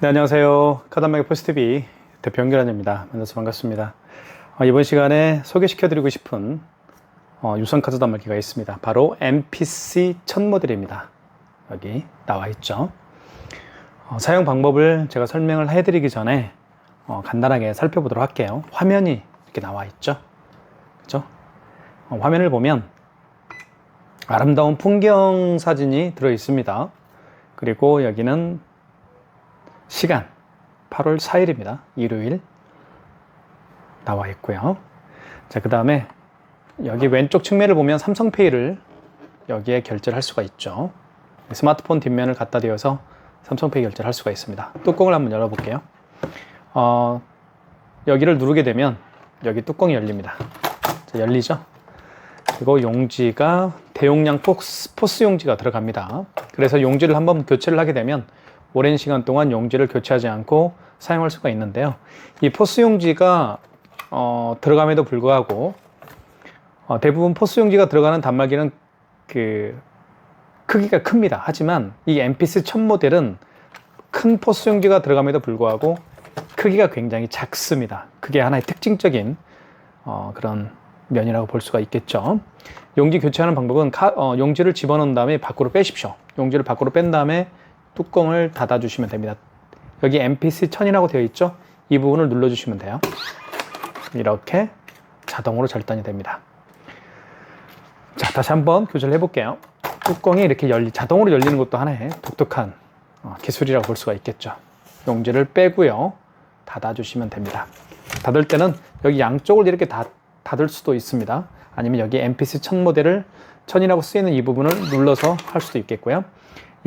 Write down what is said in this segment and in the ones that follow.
네, 안녕하세요. 카드한마켓 포스트비 대표 연결환입니다. 만나서 반갑습니다. 이번 시간에 소개시켜드리고 싶은 유선 카드 단말기가 있습니다. 바로 MPC 1000 모델입니다. 여기 나와 있죠. 사용 방법을 제가 설명을 해드리기 전에 간단하게 살펴보도록 할게요. 화면이 이렇게 나와 있죠. 그죠? 화면을 보면 아름다운 풍경 사진이 들어 있습니다. 그리고 여기는 시간 8월 4일입니다. 일요일 나와 있고요. 자, 그 다음에 여기 왼쪽 측면을 보면 삼성페이를 여기에 결제를 할 수가 있죠. 스마트폰 뒷면을 갖다 대어서 삼성페이 결제를 할 수가 있습니다. 뚜껑을 한번 열어볼게요. 여기를 누르게 되면 여기 뚜껑이 열립니다. 자, 열리죠? 그리고 용지가 대용량 포스 용지가 들어갑니다. 그래서 용지를 한번 교체를 하게 되면 오랜 시간 동안 용지를 교체하지 않고 사용할 수가 있는데요. 이 포스 용지가 들어감에도 불구하고 대부분 포스 용지가 들어가는 단말기는 그 크기가 큽니다. 하지만 이 MPC 1000 모델은 큰 포스 용지가 들어감에도 불구하고 크기가 굉장히 작습니다. 그게 하나의 특징적인 그런 면이라고 볼 수가 있겠죠. 용지 교체하는 방법은 용지를 집어넣은 다음에 밖으로 빼십시오. 용지를 밖으로 뺀 다음에 뚜껑을 닫아주시면 됩니다. 여기 MPC 1000이라고 되어 있죠? 이 부분을 눌러주시면 돼요. 이렇게 자동으로 절단이 됩니다. 자, 다시 한번 교체를 해볼게요. 뚜껑이 이렇게 자동으로 열리는 것도 하나의 독특한 기술이라고 볼 수가 있겠죠. 용지를 빼고요. 닫아주시면 됩니다. 닫을 때는 여기 양쪽을 이렇게 닫을 수도 있습니다. 아니면 여기 MPC 1000 모델을 1000이라고 쓰이는 이 부분을 눌러서 할 수도 있겠고요.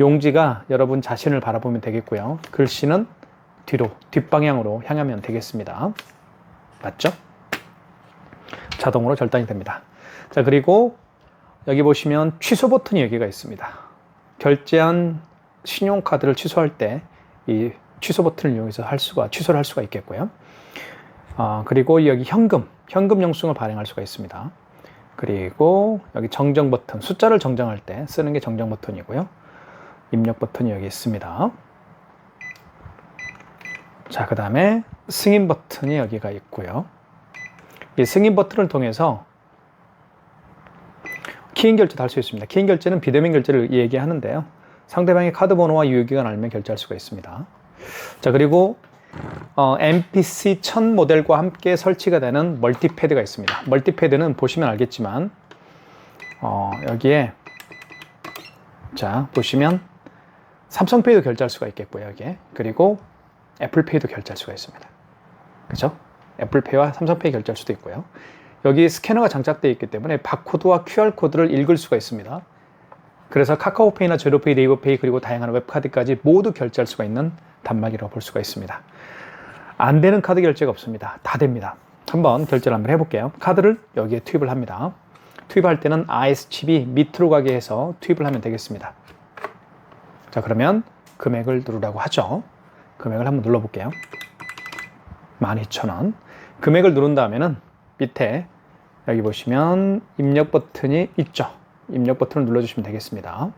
용지가 여러분 자신을 바라보면 되겠고요. 글씨는 뒤로, 뒷방향으로 향하면 되겠습니다. 맞죠? 자동으로 절단이 됩니다. 자, 그리고 여기 보시면 취소 버튼이 여기가 있습니다. 결제한 신용카드를 취소할 때 이 취소 버튼을 이용해서 취소를 할 수가 있겠고요. 그리고 여기 현금 영수증을 발행할 수가 있습니다. 그리고 여기 정정 버튼, 숫자를 정정할 때 쓰는 게 정정 버튼이고요. 입력 버튼이 여기 있습니다. 자, 그 다음에 승인 버튼이 여기가 있고요. 이 승인 버튼을 통해서 키인 결제도 할 수 있습니다. 키인 결제는 비대면 결제를 얘기하는데요. 상대방의 카드 번호와 유효기간 알면 결제할 수가 있습니다. 자, 그리고 MPC 1000 모델과 함께 설치가 되는 멀티패드가 있습니다. 멀티패드는 보시면 알겠지만 여기에 자, 보시면 삼성페이도 결제할 수가 있겠고요, 여기에. 그리고 애플페이도 결제할 수가 있습니다. 그죠? 애플페이와 삼성페이 결제할 수도 있고요. 여기 스캐너가 장착되어 있기 때문에 바코드와 QR코드를 읽을 수가 있습니다. 그래서 카카오페이나 제로페이, 네이버페이, 그리고 다양한 웹카드까지 모두 결제할 수가 있는 단말기라고 볼 수가 있습니다. 안 되는 카드 결제가 없습니다. 다 됩니다. 한번 결제를 한번 해볼게요. 카드를 여기에 투입을 합니다. 투입할 때는 IS칩이 밑으로 가게 해서 투입을 하면 되겠습니다. 자, 그러면 금액을 누르라고 하죠. 금액을 한번 눌러볼게요. 12,000원. 금액을 누른 다음에는 밑에 여기 보시면 입력 버튼이 있죠. 입력 버튼을 눌러주시면 되겠습니다.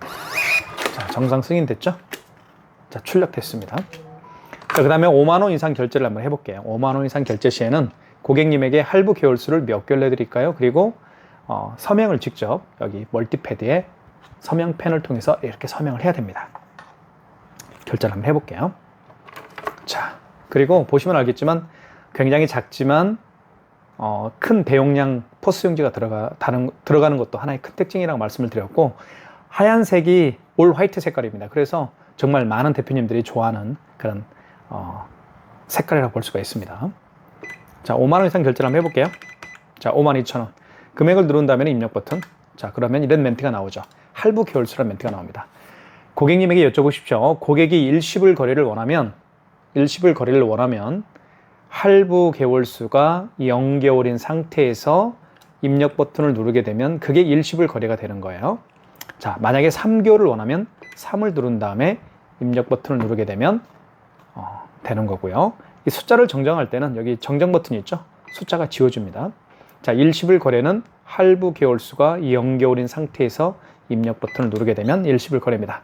자, 정상 승인됐죠? 자, 출력됐습니다. 자, 그 다음에 5만원 이상 결제를 한번 해볼게요. 5만원 이상 결제 시에는 고객님에게 할부 개월수를 몇 개월 내드릴까요? 그리고 서명을 직접 여기 멀티패드에 서명펜을 통해서 이렇게 서명을 해야 됩니다. 결제를 한번 해볼게요. 자, 그리고 보시면 알겠지만 굉장히 작지만 큰 대용량 포스 용지가 들어가는 것도 하나의 큰 특징이라고 말씀을 드렸고, 하얀색이 올 화이트 색깔입니다. 그래서 정말 많은 대표님들이 좋아하는 그런 색깔이라고 볼 수가 있습니다. 자, 5만원 이상 결제를 한번 해볼게요. 자, 52,000원. 금액을 누른 다음에 입력 버튼. 자, 그러면 이런 멘트가 나오죠. 할부 개월수라는 멘트가 나옵니다. 고객님에게 여쭤보십시오. 고객이 일시불 거래를 원하면 할부 개월수가 0개월인 상태에서 입력 버튼을 누르게 되면 그게 일시불 거래가 되는 거예요. 자, 만약에 3개월을 원하면 3을 누른 다음에 입력 버튼을 누르게 되면 되는 거고요. 이 숫자를 정정할 때는 여기 정정 버튼이 있죠. 숫자가 지워집니다. 자, 일시불 거래는 할부 개월수가 0개월인 상태에서 입력 버튼을 누르게 되면 일시불 거래입니다.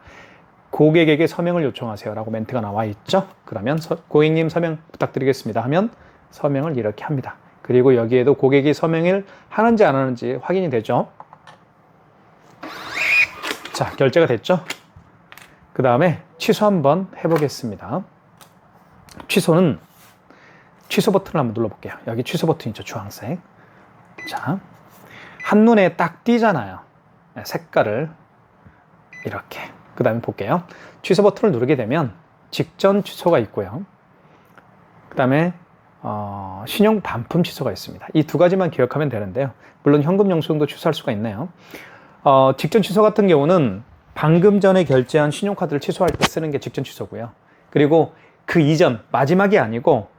고객에게 서명을 요청하세요 라고 멘트가 나와 있죠. 그러면 고객님 서명 부탁드리겠습니다 하면 서명을 이렇게 합니다. 그리고 여기에도 고객이 서명을 하는지 안 하는지 확인이 되죠. 자, 결제가 됐죠. 그 다음에 취소 한번 해보겠습니다. 취소는 취소 버튼을 한번 눌러볼게요. 여기 취소 버튼 있죠, 주황색. 자, 한눈에 딱 띄잖아요. 색깔을 이렇게. 그 다음에 볼게요. 취소 버튼을 누르게 되면 직전 취소가 있고요. 그 다음에 신용 반품 취소가 있습니다. 이 두 가지만 기억하면 되는데요. 물론 현금 영수증도 취소할 수가 있네요. 직전 취소 같은 경우는 방금 전에 결제한 신용카드를 취소할 때 쓰는 게 직전 취소고요. 그리고 그 이전, 마지막이 아니고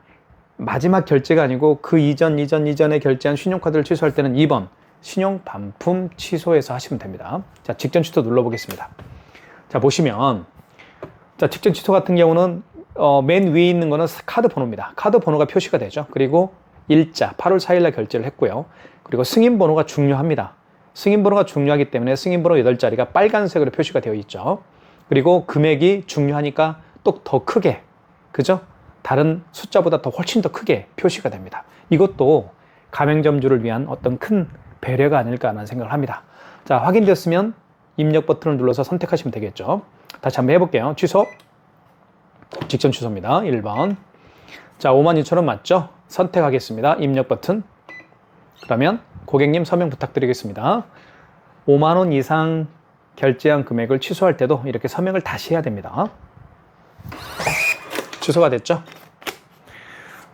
마지막 결제가 아니고 그 이전에 결제한 신용카드를 취소할 때는 2번 신용 반품 취소해서 하시면 됩니다. 자, 직전 취소 눌러보겠습니다. 자, 보시면 자, 직전 취소 같은 경우는 맨 위에 있는 거는 카드 번호입니다. 카드 번호가 표시가 되죠. 그리고 일자 8월 4일날 결제를 했고요. 그리고 승인 번호가 중요합니다. 승인 번호가 중요하기 때문에 승인 번호 8자리가 빨간색으로 표시가 되어 있죠. 그리고 금액이 중요하니까 또 더 크게, 그죠? 다른 숫자보다 훨씬 더 크게 표시가 됩니다. 이것도 가맹점주를 위한 어떤 큰 배려가 아닐까 하는 생각을 합니다. 자, 확인됐으면 입력 버튼을 눌러서 선택하시면 되겠죠. 다시 한번 해볼게요. 취소. 직전 취소입니다. 1번. 자, 52,000원 맞죠? 선택하겠습니다. 입력 버튼. 그러면 고객님 서명 부탁드리겠습니다. 5만 원 이상 결제한 금액을 취소할 때도 이렇게 서명을 다시 해야 됩니다. 취소가 됐죠?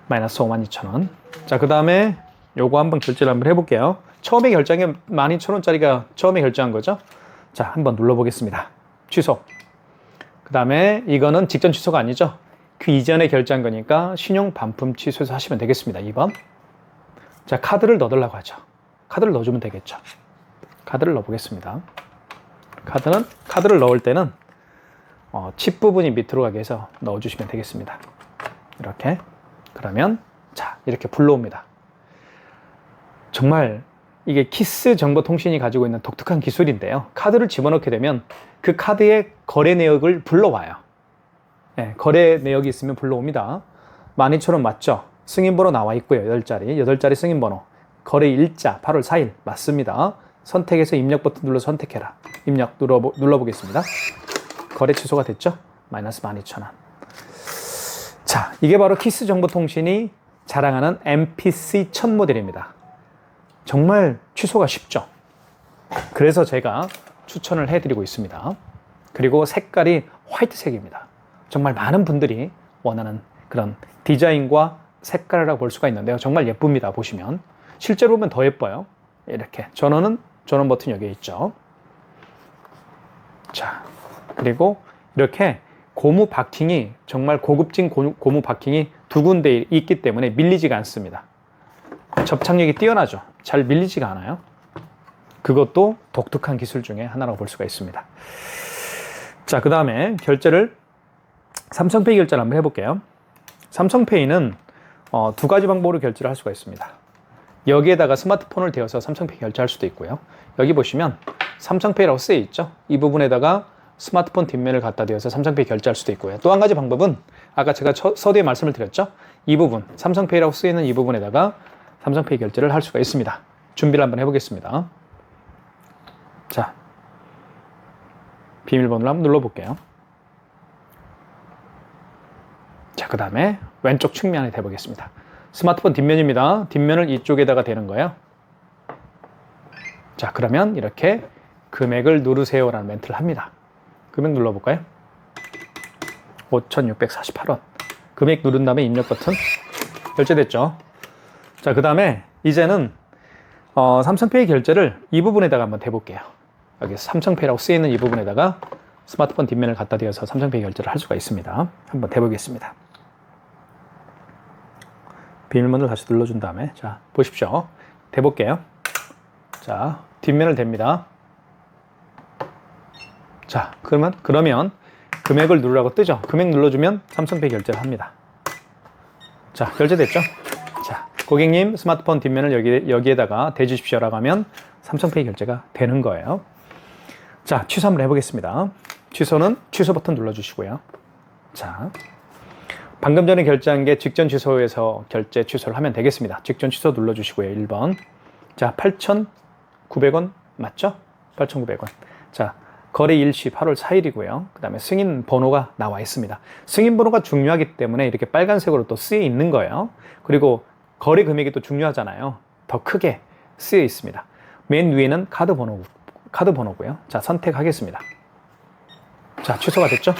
마이너스 52,000원. 자, 그 다음에 요거 한번 결제를 한번 해볼게요. 처음에 결제한 게 12,000원짜리가 처음에 결제한 거죠? 자, 한번 눌러보겠습니다. 취소. 그 다음에 이거는 직전 취소가 아니죠? 그 이전에 결제한 거니까 신용 반품 취소해서 하시면 되겠습니다. 2번. 자, 카드를 넣어달라고 하죠. 카드를 넣어주면 되겠죠. 카드를 넣어보겠습니다. 카드를 넣을 때는 칩 부분이 밑으로 가게 해서 넣어주시면 되겠습니다. 이렇게. 그러면 자, 이렇게 불러옵니다. 정말 이게 키스 정보통신이 가지고 있는 독특한 기술인데요. 카드를 집어넣게 되면 그 카드의 거래 내역을 불러와요. 네, 거래 내역이 있으면 불러옵니다. 12,000원 맞죠? 승인번호 나와 있고요. 8자리 승인번호. 거래 일자 8월 4일 맞습니다. 선택해서 입력 버튼 눌러 선택해라. 입력 눌러보겠습니다. 거래 취소가 됐죠? 마이너스 12,000원. 자, 이게 바로 키스 정보통신이 자랑하는 MPC 1000 모델입니다. 정말 취소가 쉽죠? 그래서 제가 추천을 해드리고 있습니다. 그리고 색깔이 화이트색입니다. 정말 많은 분들이 원하는 그런 디자인과 색깔이라고 볼 수가 있는데요. 정말 예쁩니다. 보시면. 실제로 보면 더 예뻐요. 이렇게. 전원 버튼 여기에 있죠. 자, 그리고 이렇게 고무 바킹이 정말 고급진 고무 바킹이 두 군데 있기 때문에 밀리지가 않습니다. 접착력이 뛰어나죠. 잘 밀리지가 않아요. 그것도 독특한 기술 중에 하나라고 볼 수가 있습니다. 자, 그 다음에 결제를 삼성페이 결제를 한번 해볼게요. 삼성페이는 두 가지 방법으로 결제를 할 수가 있습니다. 여기에다가 스마트폰을 대어서 삼성페이 결제할 수도 있고요. 여기 보시면 삼성페이라고 쓰여 있죠. 이 부분에다가 스마트폰 뒷면을 갖다 대어서 삼성페이 결제할 수도 있고요. 또 한 가지 방법은 아까 제가 서두에 말씀을 드렸죠. 이 부분, 삼성페이라고 쓰이는 이 부분에다가 삼성페이 결제를 할 수가 있습니다. 준비를 한번 해보겠습니다. 자, 비밀번호를 한번 눌러볼게요. 자, 그 다음에 왼쪽 측면에 대보겠습니다. 스마트폰 뒷면입니다. 뒷면을 이쪽에다가 대는 거예요. 자, 그러면 이렇게 금액을 누르세요라는 멘트를 합니다. 금액 눌러볼까요? 5,648원. 금액 누른 다음에 입력 버튼. 결제됐죠? 자, 그 다음에 이제는 삼성페이 결제를 이 부분에다가 한번 대볼게요. 여기 삼성페이라고 쓰이는 이 부분에다가 스마트폰 뒷면을 갖다 대어서 삼성페이 결제를 할 수가 있습니다. 한번 대보겠습니다. 비밀번호를 다시 눌러준 다음에 자, 보십시오. 대볼게요. 자, 뒷면을 댑니다. 자, 그러면 금액을 누르라고 뜨죠. 금액 눌러주면 삼성페이 결제를 합니다. 자, 결제됐죠? 자, 고객님 스마트폰 뒷면을 여기에다가 대주십시오라고 하면 삼성페이 결제가 되는 거예요. 자, 취소 한번 해보겠습니다. 취소는 취소 버튼 눌러주시고요. 자, 방금 전에 결제한 게 직전 취소에서 결제 취소를 하면 되겠습니다. 직전 취소 눌러주시고요. 1번. 자, 8,900원 맞죠? 8,900원. 자, 거래 일시 8월 4일이고요. 그 다음에 승인 번호가 나와 있습니다. 승인 번호가 중요하기 때문에 이렇게 빨간색으로 또 쓰여 있는 거예요. 그리고 거래 금액이 또 중요하잖아요. 더 크게 쓰여 있습니다. 맨 위에는 카드 번호고요. 자, 선택하겠습니다. 자, 취소가 됐죠?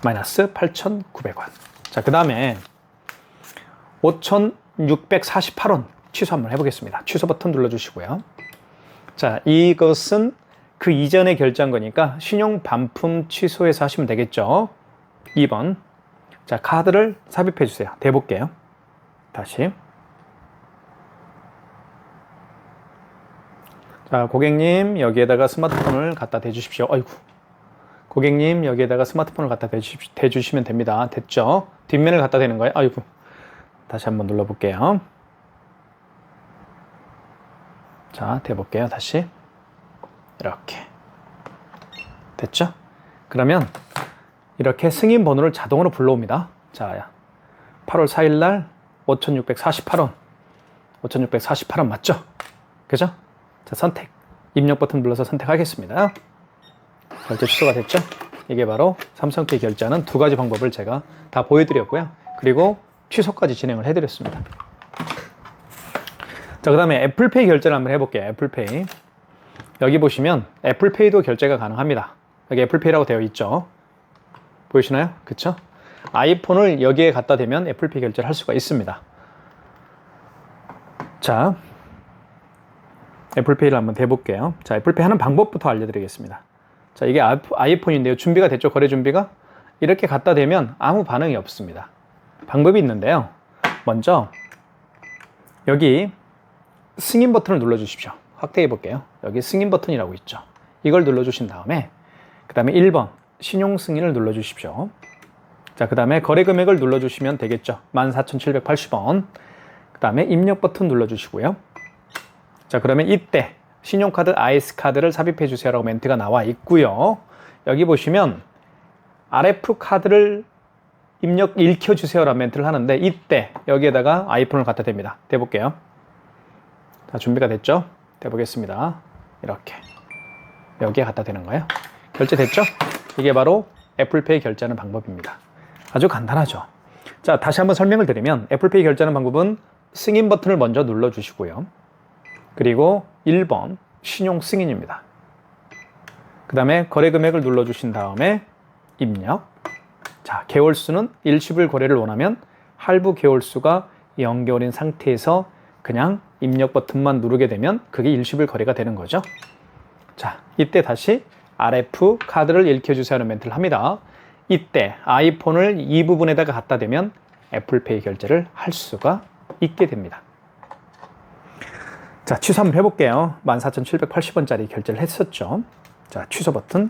마이너스 8,900원. 자, 그 다음에 5,648원 취소 한번 해보겠습니다. 취소 버튼 눌러주시고요. 자, 이것은 그 이전에 결제한 거니까 신용 반품 취소해서 하시면 되겠죠. 2번. 자, 카드를 삽입해 주세요. 대볼게요. 다시. 자, 고객님 여기에다가 스마트폰을 갖다 대주십시오. 아이고. 고객님 여기에다가 스마트폰을 갖다 대주시면 됩니다. 됐죠? 뒷면을 갖다 대는 거예요. 아이고. 다시 한번 눌러볼게요. 자, 대볼게요. 다시. 이렇게. 됐죠? 그러면 이렇게 승인 번호를 자동으로 불러옵니다. 자, 8월 4일 날 5,648원. 5,648원 맞죠? 그죠? 자, 선택. 입력 버튼 눌러서 선택하겠습니다. 결제 취소가 됐죠? 이게 바로 삼성페이 결제하는 두 가지 방법을 제가 다 보여드렸고요. 그리고 취소까지 진행을 해드렸습니다. 자, 그 다음에 애플페이 결제를 한번 해볼게요. 애플페이. 여기 보시면 애플페이도 결제가 가능합니다. 여기 애플페이라고 되어 있죠. 보이시나요? 그쵸? 아이폰을 여기에 갖다 대면 애플페이 결제를 할 수가 있습니다. 자, 애플페이를 한번 대볼게요. 자, 애플페이 하는 방법부터 알려드리겠습니다. 자, 이게 아이폰인데요. 준비가 됐죠? 거래 준비가? 이렇게 갖다 대면 아무 반응이 없습니다. 방법이 있는데요. 먼저 여기 승인 버튼을 눌러주십시오. 확대해 볼게요. 여기 승인 버튼이라고 있죠. 이걸 눌러주신 다음에 그 다음에 1번 신용 승인을 눌러주십시오. 자, 그 다음에 거래 금액을 눌러주시면 되겠죠. 14,780원. 그 다음에 입력 버튼 눌러주시고요. 자, 그러면 이때 신용카드 아이스카드를 삽입해 주세요라고 멘트가 나와 있고요. 여기 보시면 RF 카드를 읽혀 주세요라는 멘트를 하는데 이때 여기에다가 아이폰을 갖다 댑니다. 대볼게요. 자, 준비가 됐죠? 대보겠습니다. 이렇게 여기에 갖다 대는 거예요. 결제됐죠? 이게 바로 애플페이 결제하는 방법입니다. 아주 간단하죠? 자, 다시 한번 설명을 드리면 애플페이 결제하는 방법은 승인 버튼을 먼저 눌러주시고요. 그리고 1번 신용 승인입니다. 그 다음에 거래 금액을 눌러주신 다음에 입력. 자, 개월수는 일시불 거래를 원하면 할부 개월수가 0개월인 상태에서 그냥 입력 버튼만 누르게 되면 그게 일시불 거래가 되는 거죠. 자, 이때 다시 RF 카드를 읽혀주세요 하는 멘트를 합니다. 이때 아이폰을 이 부분에다가 갖다 대면 애플페이 결제를 할 수가 있게 됩니다. 자, 취소 한번 해볼게요. 14,780원짜리 결제를 했었죠. 자, 취소 버튼.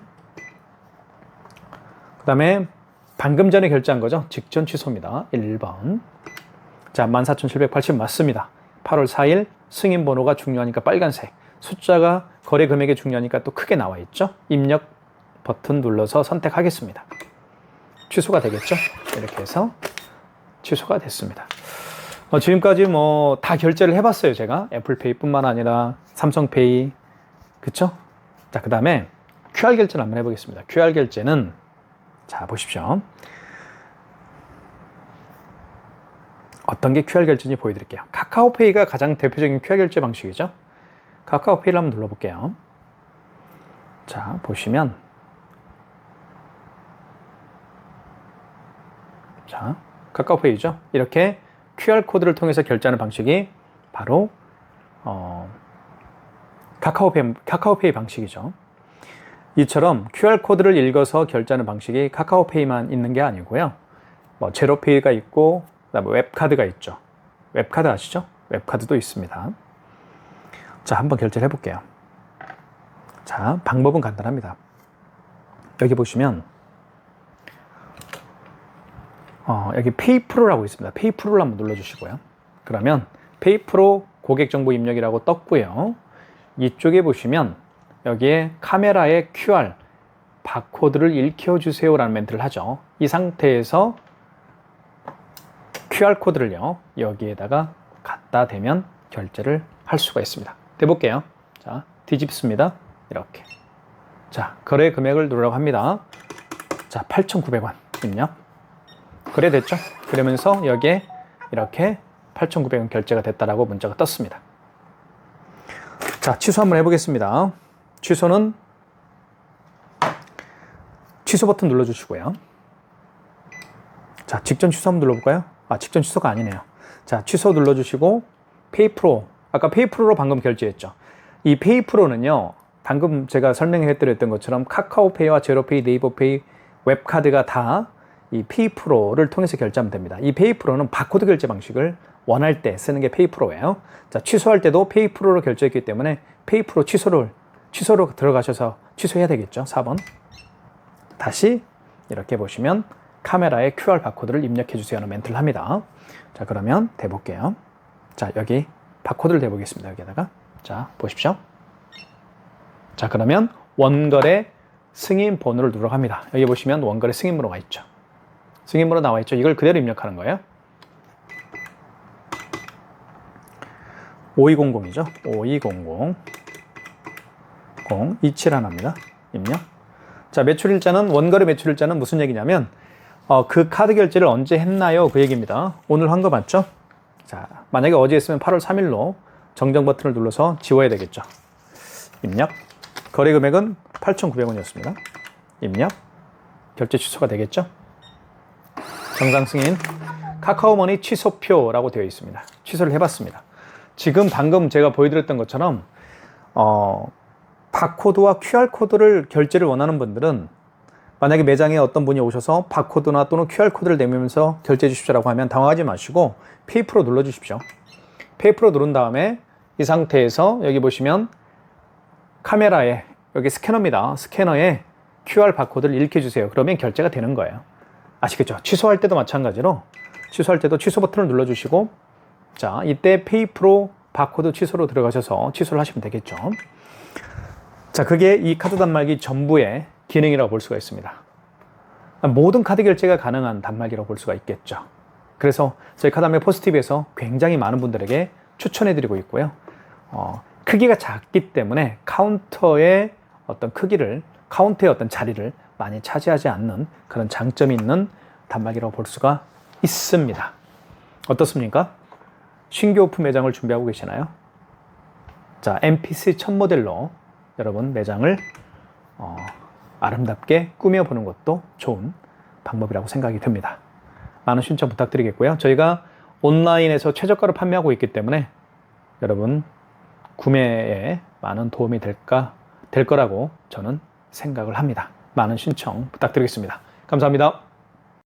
그 다음에 방금 전에 결제한 거죠. 직전 취소입니다. 1번. 자, 14,780 맞습니다. 8월 4일 승인 번호가 중요하니까 빨간색. 숫자가 거래 금액이 중요하니까 또 크게 나와 있죠. 입력 버튼 눌러서 선택하겠습니다. 취소가 되겠죠. 이렇게 해서 취소가 됐습니다. 지금까지 뭐 다 결제를 해봤어요. 제가 애플페이 뿐만 아니라 삼성페이, 그쵸? 자, 그 다음에 QR 결제를 한번 해보겠습니다. QR 결제는 자, 보십시오. 어떤 게 QR 결제인지 보여드릴게요. 카카오페이가 가장 대표적인 QR 결제 방식이죠. 카카오페이를 한번 눌러볼게요. 자, 보시면 자, 카카오페이죠. 이렇게 QR코드를 통해서 결제하는 방식이 바로 카카오페이 방식이죠. 이처럼 QR코드를 읽어서 결제하는 방식이 카카오페이만 있는 게 아니고요. 뭐 제로페이가 있고 그다음에 웹카드가 있죠. 웹카드 아시죠? 웹카드도 있습니다. 자, 한번 결제를 해볼게요. 자, 방법은 간단합니다. 여기 보시면 여기 페이프로라고 있습니다. 페이프로를 한번 눌러주시고요. 그러면 페이프로 고객정보 입력이라고 떴고요. 이쪽에 보시면 여기에 카메라에 QR, 바코드를 읽혀주세요라는 멘트를 하죠. 이 상태에서 QR코드를요, 여기에다가 갖다 대면 결제를 할 수가 있습니다. 대볼게요. 자, 뒤집습니다. 이렇게. 자, 거래 금액을 누르라고 합니다. 자, 8,900원 입력. 거래됐죠? 그러면서 여기에 이렇게 8,900원 결제가 됐다라고 문자가 떴습니다. 자, 취소 한번 해보겠습니다. 취소는 취소 버튼 눌러주시고요. 자, 직전 취소 한번 눌러볼까요? 아, 직전 취소가 아니네요. 자, 취소 눌러주시고 페이프로, 아까 페이프로로 방금 결제했죠. 이 페이프로는요, 방금 제가 설명해드렸던 것처럼 카카오페이와 제로페이, 네이버페이, 웹카드가 다 이 페이프로를 통해서 결제하면 됩니다. 이 페이프로는 바코드 결제 방식을 원할 때 쓰는 게 페이프로예요. 자, 취소할 때도 페이프로로 결제했기 때문에 페이프로 취소로 들어가셔서 취소해야 되겠죠. 4번. 다시 이렇게 보시면 카메라에 QR 바코드를 입력해 주세요 하는 멘트를 합니다. 자, 그러면 대볼게요. 자, 여기 바코드를 대보겠습니다. 여기다가. 자, 보십시오. 자, 그러면 원거래 승인 번호를 누르라고 합니다. 여기 보시면 원거래 승인 번호가 있죠. 승인 번호 나와 있죠. 이걸 그대로 입력하는 거예요. 5200이죠. 5200 0271입니다. 입력. 자, 매출일자는, 원거래 매출일자는 무슨 얘기냐면 그 카드 결제를 언제 했나요? 그 얘기입니다. 오늘 한 거 맞죠? 자, 만약에 어제 했으면 8월 3일로 정정 버튼을 눌러서 지워야 되겠죠. 입력. 거래 금액은 8,900원이었습니다. 입력. 결제 취소가 되겠죠? 정상 승인. 카카오머니 취소표라고 되어 있습니다. 취소를 해봤습니다. 지금 방금 제가 보여드렸던 것처럼 바코드와 QR코드를 결제를 원하는 분들은 만약에 매장에 어떤 분이 오셔서 바코드나 또는 QR코드를 내밀면서 결제해 주십시오라고 하면 당황하지 마시고 페이프로 눌러주십시오. 페이프로 누른 다음에 이 상태에서 여기 보시면 카메라에, 여기 스캐너입니다. 스캐너에 QR 바코드를 읽혀주세요. 그러면 결제가 되는 거예요. 아시겠죠? 취소할 때도 마찬가지로 취소할 때도 취소 버튼을 눌러주시고, 자, 이때 페이프로 바코드 취소로 들어가셔서 취소를 하시면 되겠죠. 자, 그게 이 카드 단말기 전부의 기능이라고 볼 수가 있습니다. 모든 카드 결제가 가능한 단말기라고 볼 수가 있겠죠. 그래서 저희 카드단말기 포스티브에서 굉장히 많은 분들에게 추천해드리고 있고요. 크기가 작기 때문에 카운터의 어떤 크기를, 카운터의 어떤 자리를 많이 차지하지 않는 그런 장점이 있는 단말기라고 볼 수가 있습니다. 어떻습니까? 신규 오픈 매장을 준비하고 계시나요? 자, MPC 첫 모델로 여러분 매장을 아름답게 꾸며보는 것도 좋은 방법이라고 생각이 듭니다. 많은 신청 부탁드리겠고요. 저희가 온라인에서 최저가로 판매하고 있기 때문에 여러분 구매에 많은 도움이 될 거라고 저는 생각을 합니다. 많은 신청 부탁드리겠습니다. 감사합니다.